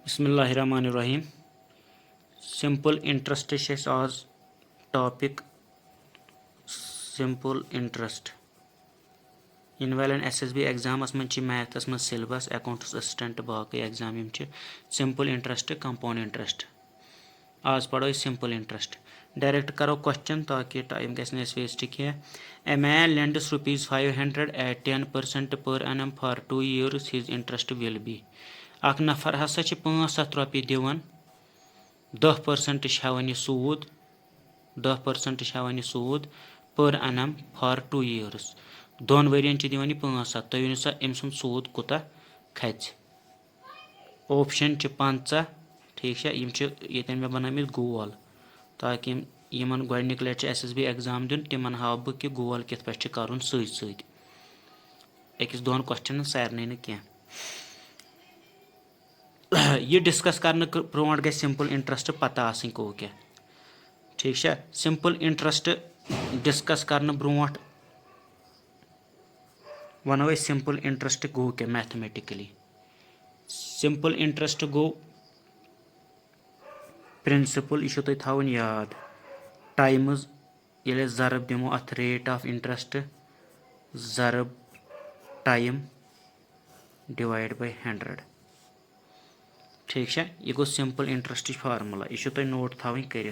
बिस्मिल्लाहिर्रहमानिर्रहीम। Simple interest आज topic simple interest in वाले SSB एग्जामस मज मैथस मज सिलेबस अकाउंट्स असिस्टेंट बाकी exam simple interest compound interest. आज पढ़ो सिंपल इंटरेस्ट। डायरेक्ट करो क्वेश्चन ताकि टाइम गए वेस्ट कह। A man lends ₹500 at 10% per annum for 2 years his interest will be। अख नफर हसा 500 रॉपये दिवान 10% हेवन सूद 10% हेवन सूद पर annum for 2 years 2 वरियन दिवान 500। तुम वन सा अम सुन सूद कुता खच। ऑप्शन 50। ठीक है ये मे बनामित गोल ताकि यमन गोडनिक लट SSB एग्जाम दिन तिमन हाव बह कि गोल कित पे कर सत अकिस दोन क्वेश्चन सारे न कह। यह डिस्कस करने ब्रोट गई सिंपल इंटरेस्ट पता आसनी गो क्या। ठीक है सिंपल इंटरेस्ट डिस्कस करने ब्रोट वनो सिंपल इंटरेस्ट गो क्या मैथमेटिकली। सिंपल इंटरेस्ट गो प्रिंसिपल यह तुम थवन याद टाइम्स ये जरब दिमो अथ रेट ऑफ इंटरेस्ट जरब टाइम डिवाइड बाय 100। ठीक है यह गो सिंपल इंटरेस्ट फार्मूला यह तुम नोट थवन कर।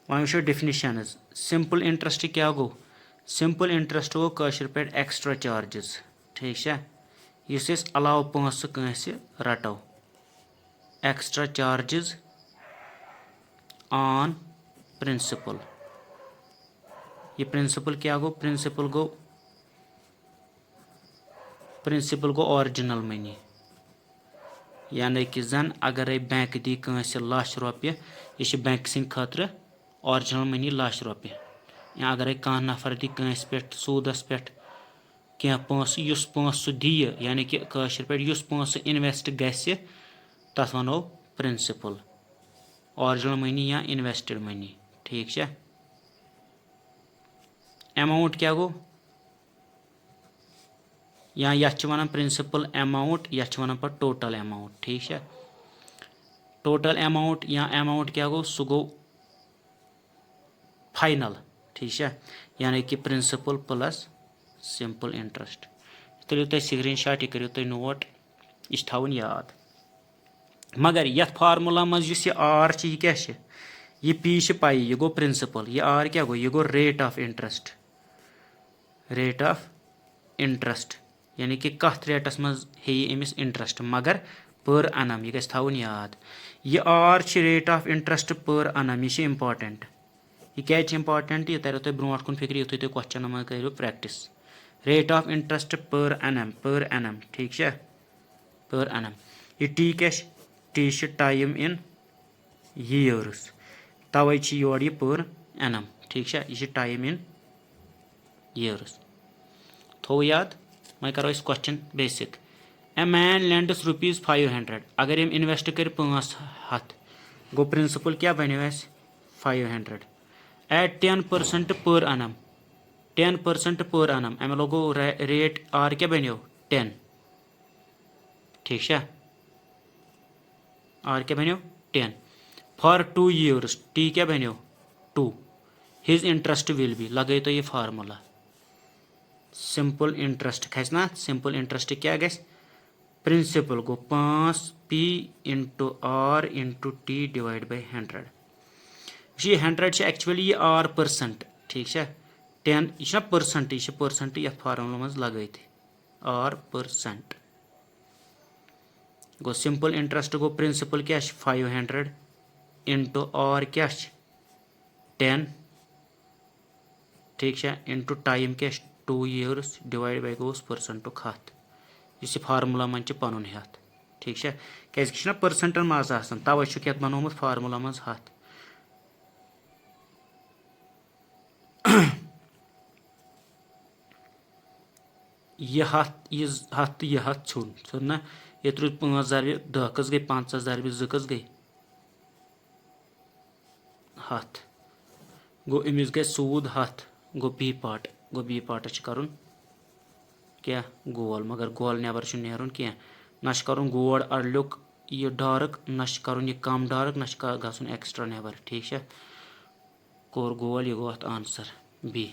वो वो डिफिनिशनस सिंपल इंटरेस्ट क्या गो। सिंपल इंटरेस्ट गो कशर पे एक्स्ट्रा चार्जेस। ठीक है इस अलाव पोस कंस रटो एक्स्ट्रा चार्जेस ऑन प्रिंसिपल। ये प्रिंसिपल क्या गो। प्रिंसिपल गो ओरिजिनल मनी यानी कि जन अगर बैंक दी कंस लच रुपये यह बैंक सिंद खतर ओरिजिनल मनी लच रुपये। या अगर कह नफर दी कंस पे सूदस पे कह पोस सह दी यानी कि कशर पे पोस इन्वेस्ट गस तथ वनो प्रिंसिपल ओरिजिनल मनी या इन्वेस्टेड मनी। ठीक है अमाउंट क्या गो या यह वन प्रिंसिपल अमाउंट यह वन पे टोटल अमाउंट। ठीक है टोटल अमाउंट या अमाउंट क्या गो सह गो फाइनल। ठीक है यानी कि प्रिंसिपल प्लस सिंपल इंटरेस्ट। तुलो तुम स्क्रीन शॉट यह करो तुम नोट यह थवन याद। मगर ये फार्मूला मज यह आर यह क्या यह पी पाई यह गो प्रिंसिपल यह आर क्या गो यह गो रेट ऑफ इंटरेस्ट यानी कि कथ रेटस मज हे अमिस इंटरेस्ट मगर पर अनम यह गस थवन याद। यह आर रेट ऑफ इंटरेस्ट पर अनम यह इंपॉर्टेंट। यह क्या इंपॉर्टेंट यह तर तुम ब्रोट कुन फिक्र यु तुम क्वेश्चन मज करो practice. Rate of interest per annum. ठीक है पर एनम यह टी क्या टी टाइम इन ईयर्स तवे योर यह पर एनम। ठीक है यह टाइम इन ईयर्स थो याद। मैं करो इस question basic. A man lends ₹500 अगर हम इन्वेस्ट कर 500 गो प्रिंसिपल क्या बनो 500 एट 10% पर अनम 10% पर अनम अमे लोगो रेट आर क्या बनो 10। ठीक है आर क्या बनो 10 फॉर 2 years टी क्या बनो 2 हिज इंटरेस्ट विल बी लगे तो ये फार्मूला सिंपल इंटरेस्ट खस ना। सिंपल इंटरेस्ट क्या गस प्रिंसिपल गो 5p into R into T divide by 100। ये 100 एक्चुअली ये आर परसेंट। ठीक है 10 यह परसेंट ये फार्मूला मज लगे आर परसेंट गो सिंपल इंटरेस्ट गो प्रिंसिपल क्या 500 इंटू आर क्या 10। ठीक है इंटू टाइम क्या 2 years divide by goes percent 100 इस फार्मूला मन पन 100। ठीक है क्या परसेंटन मज तवे ये बनोमुत फार्मूला मज 100। यह 100 तो यह 100 छुन ना ये त्रुत 5 ज़रबे 10 कस गई 5 ज़रबे 2 कस गई 100 गो अमिस गई सूद 100 गो बी पार्ट कर क्या गोल मगर गोल नबर नेरुन क्या ना करुन गोड़ अड़लिक यह डार्क ना करुन यह कम डार्क ना गसन एक्स्ट्रा नेबर ठीक है कोर गोल यह गो अत आंसर बी।